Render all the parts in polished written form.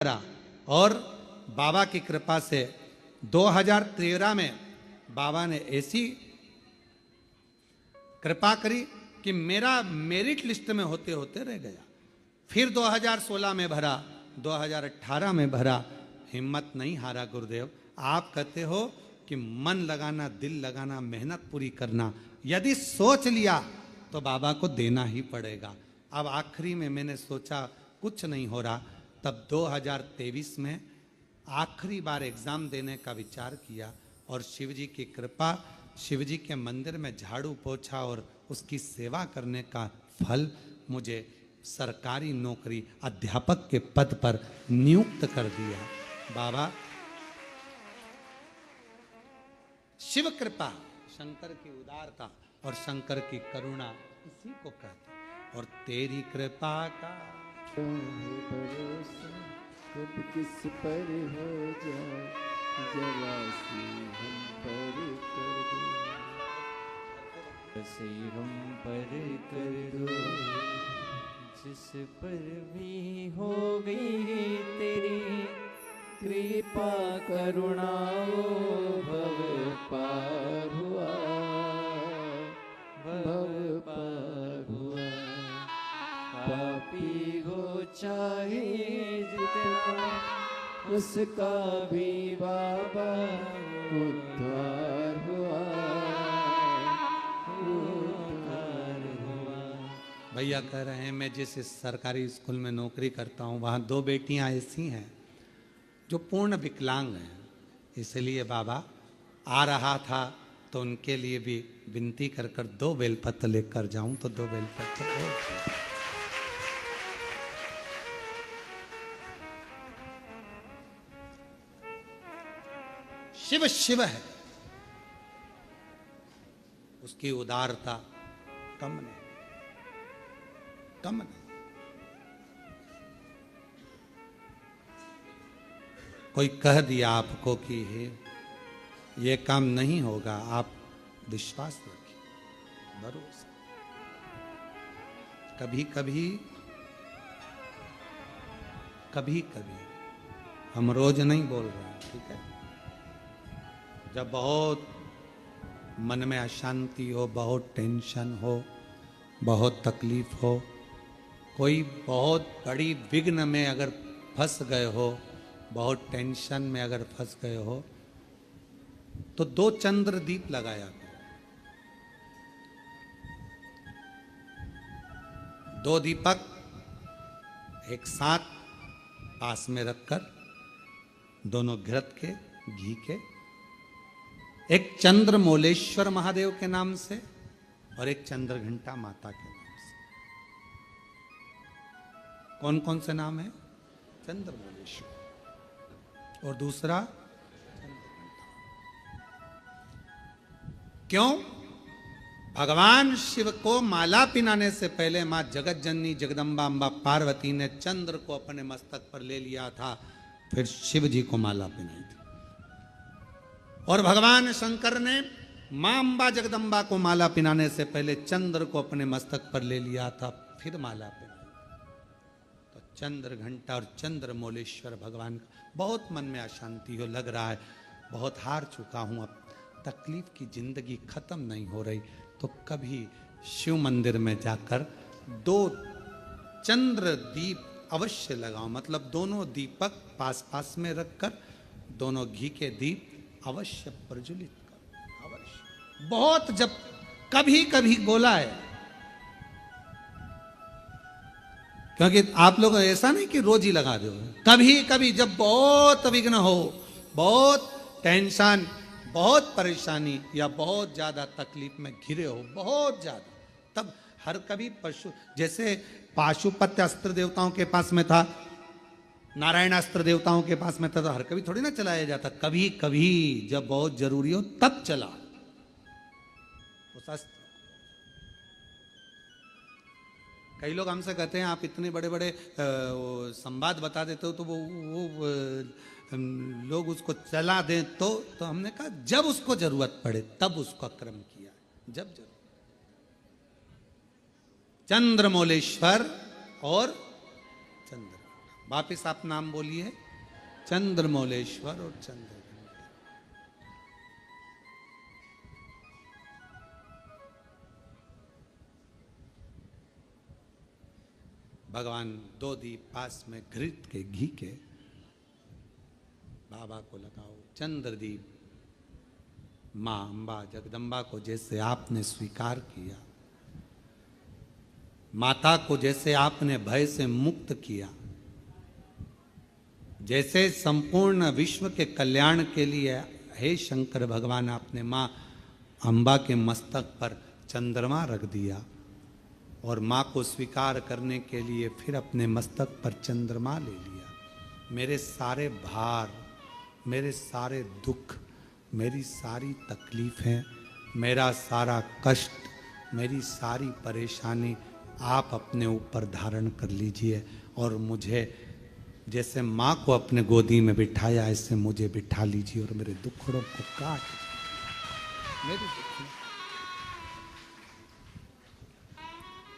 करा और बाबा की कृपा से 2013 में बाबा ने ऐसी कृपा करी कि मेरा मेरिट लिस्ट में होते होते रह गया। फिर 2016 में भरा, 2018 में भरा, हिम्मत नहीं हारा गुरुदेव। आप कहते हो कि मन लगाना, दिल लगाना, मेहनत पूरी करना, यदि सोच लिया तो बाबा को देना ही पड़ेगा। अब आखिरी में मैंने सोचा कुछ नहीं हो रहा, तब 2023 में आखिरी बार एग्ज़ाम देने का विचार किया और शिव जी की कृपा, शिव जी के मंदिर में झाड़ू पोछा और उसकी सेवा करने का फल मुझे सरकारी नौकरी अध्यापक के पद पर नियुक्त कर दिया। बाबा शिव कृपा, शंकर की उदारता और शंकर की करुणा इसी को कहते हैं। और तेरी कृपा का भरोसा कब किस पर हो जाए, जरा सी हम पर कर दो, से हम पर कर दो, जिस पर भी हो गई तेरी कृपा करुणा, भव पार हुआ, भव पार हुआ। पापी हो चाहे जितना, उसका भी बाबा उद्धार हुआ, उद्धार हुआ। भैया कह रहे हैं मैं जिस सरकारी स्कूल में नौकरी करता हूँ वहाँ 2 बेटियाँ ऐसी हैं जो पूर्ण विकलांग हैं, इसलिए बाबा आ रहा था तो उनके लिए भी विनती कर कर 2 बेलपत्र लेकर जाऊं, तो 2 बेलपत्र। शिव शिव है, उसकी उदारता कम नहीं, कम नहीं। कोई कह दिया आपको कि ये काम नहीं होगा, आप विश्वास रखिए, भरोसा। कभी कभी कभी कभी हम रोज नहीं बोल रहे हैं, ठीक है, जब बहुत मन में अशांति हो, बहुत टेंशन हो, बहुत तकलीफ हो, कोई बहुत बड़ी विघ्न में अगर फंस गए हो, बहुत टेंशन में अगर फंस गए हो, तो 2 चंद्र दीप लगाया करो। 2 दीपक एक साथ पास में रखकर, दोनों घृत के, घी के, एक चंद्र मोलेश्वर महादेव के नाम से और एक चंद्र घंटा माता के नाम से। कौन कौन से नाम है? चंद्र मोलेश्वर और दूसरा चंद्र घंटा। क्यों? भगवान शिव को माला पिनाने से पहले मां जगत जननी जगदम्बा अम्बा पार्वती ने चंद्र को अपने मस्तक पर ले लिया था, फिर शिव जी को माला पिनाई थी। और भगवान शंकर ने मां अम्बा जगदम्बा को माला पिनाने से पहले चंद्र को अपने मस्तक पर ले लिया था, फिर माला पिनाई। तो चंद्र घंटा और चंद्र मोलेश्वर भगवान का। बहुत मन में अशांति हो, लग रहा है बहुत हार चुका हूं, अब तकलीफ की जिंदगी खत्म नहीं हो रही, तो कभी शिव मंदिर में जाकर 2 चंद्र दीप अवश्य लगाओ। मतलब दोनों दीपक पास पास में रखकर दोनों घी के दीप अवश्य प्रज्वलित करो, अवश्य। बहुत जब कभी कभी बोला है, क्योंकि आप लोग ऐसा नहीं कि रोज ही लगा दो, कभी कभी जब बहुत विघ्न हो, बहुत टेंशन, बहुत परेशानी या बहुत ज्यादा तकलीफ में घिरे हो, बहुत ज्यादा, तब हर कभी पशु, जैसे पाशुपत्य अस्त्र देवताओं के पास में था, नारायण अस्त्र देवताओं के पास में था, तो हर कभी थोड़ी ना चलाया जाता, कभी कभी जब बहुत जरूरी हो तब चला उस अस्त्र। कई लोग हमसे कहते हैं आप इतने बड़े बड़े संवाद बता देते हो, तो वो लोग उसको चला दें, तो हमने कहा जब उसको जरूरत पड़े तब उसका क्रम किया, जब जरूरत। चंद्रमौलेश्वर और चंद्र वापिस आप नाम बोलिए, चंद्रमौलेश्वर और चंद्र। भगवान दो दीप पास में घृत के घी के बाबा को लगाओ। चंद्रदीप मां अम्बा जगदम्बा को जैसे आपने स्वीकार किया, माता को जैसे आपने भय से मुक्त किया, जैसे संपूर्ण विश्व के कल्याण के लिए हे शंकर भगवान आपने मां अम्बा के मस्तक पर चंद्रमा रख दिया, और मां को स्वीकार करने के लिए फिर अपने मस्तक पर चंद्रमा ले लिया। मेरे सारे भार, मेरे सारे दुख, मेरी सारी तकलीफें, मेरा सारा कष्ट, मेरी सारी परेशानी आप अपने ऊपर धारण कर लीजिए, और मुझे जैसे माँ को अपने गोदी में बिठाया ऐसे मुझे बिठा लीजिए, और मेरे दुखड़ों को काट मेरे दुख।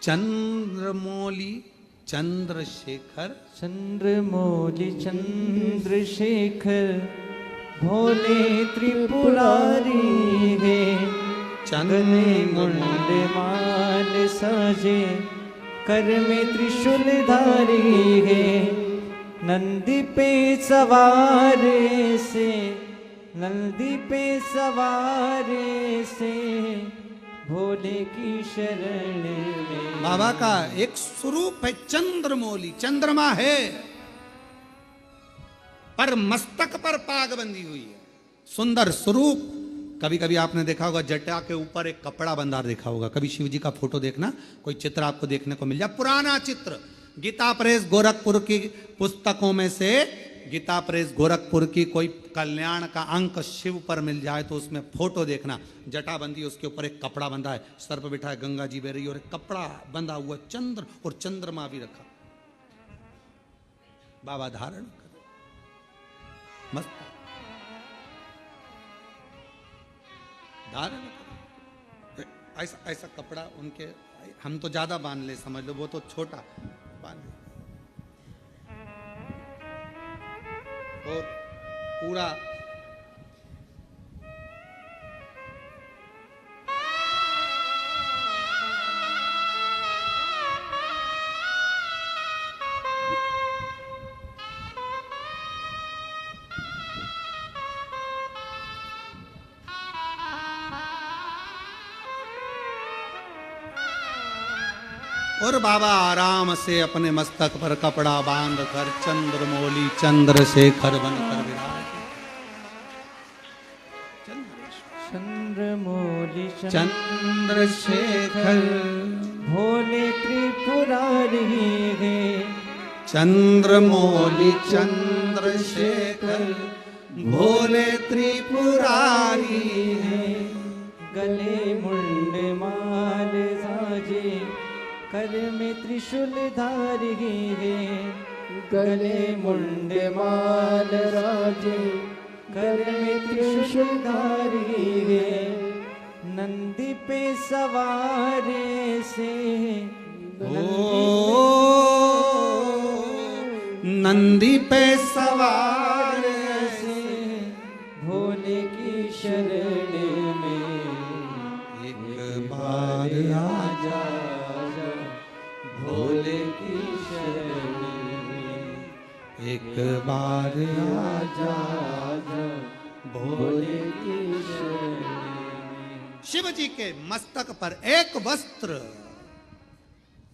चंद्रमौली चंद्रशेखर, चंद्रमौली चंद्रशेखर, भोले त्रिपुरारी है। गले मुंड माल साजे, कर में त्रिशूल धारी है। नंदी पे सवारे से, नंदी पे सवारे से, भोले की शरण में। बाबा का एक स्वरूप है चंद्रमौली, चंद्रमा है पर मस्तक पर पाग बंधी हुई है, सुंदर स्वरूप। कभी कभी आपने देखा होगा जटा के ऊपर एक कपड़ा बंधा देखा होगा। कभी शिव जी का फोटो देखना, कोई चित्र आपको देखने को मिल जाए, पुराना चित्र, गीता प्रेस गोरखपुर की पुस्तकों में से गीता प्रेस गोरखपुर की कोई कल्याण का अंक शिव पर मिल जाए तो उसमें फोटो देखना, जटा बंदी, उसके ऊपर एक कपड़ा बंधा है, सर पर बिठा है गंगा जी बह रही है और एक कपड़ा बंधा हुआ चंद्र और चंद्रमा भी रखा, बाबा धारण कर मस्त धारण कर। ऐसा ऐसा कपड़ा उनके, हम तो ज्यादा बांध ले समझ लो, वो तो छोटा बांध ले। और पूरा और बाबा आराम से अपने मस्तक पर कपड़ा बांध कर चंद्रमौली चंद्रशेखर बनकर विराजे। चंद्रमौली चंद्रशेखर, भोले त्रिपुरारी है। चंद्रमौली चंद्रशेखर, भोले त्रिपुरारी है। गले मुंड माल साजे, कर में त्रिशूल धारी है। गले मुंड माल राजे, कर में त्रिशूल धारी है। नंदी पे सवारे से, नंदी पे सवार से, भोले की शरण में एक बार आजा, भोले की शरण में एक बार आजा, भोले की शरण में। शिव जी के मस्तक पर एक वस्त्र,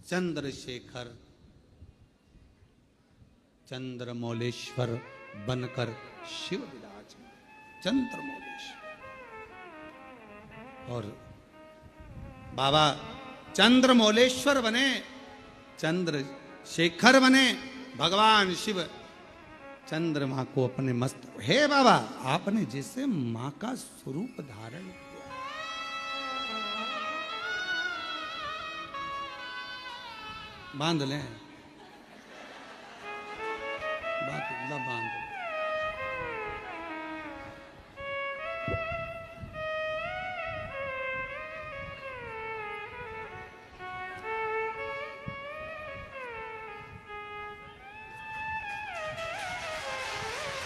चंद्रशेखर चंद्रमौलेश्वर बनकर शिव विराजमान, चंद्रमौलेश्वर। और बाबा चंद्रमौलेश्वर बने, चंद्रशेखर बने, भगवान शिव चंद्रमा को अपने मस्तक, हे बाबा आपने जैसे मां का स्वरूप धारण किया, बांध लें, बांध लें।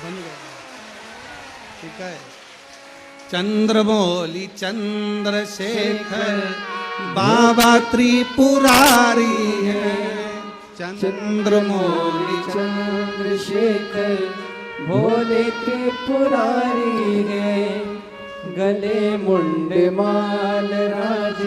बन गया। ठीक है। चंद्रमौली चंद्रशेखर बाबा त्रिपुरारी है। चंद्रमौली चंद्रशेखर भोले त्रिपुरारी है, गले मुंड माल राज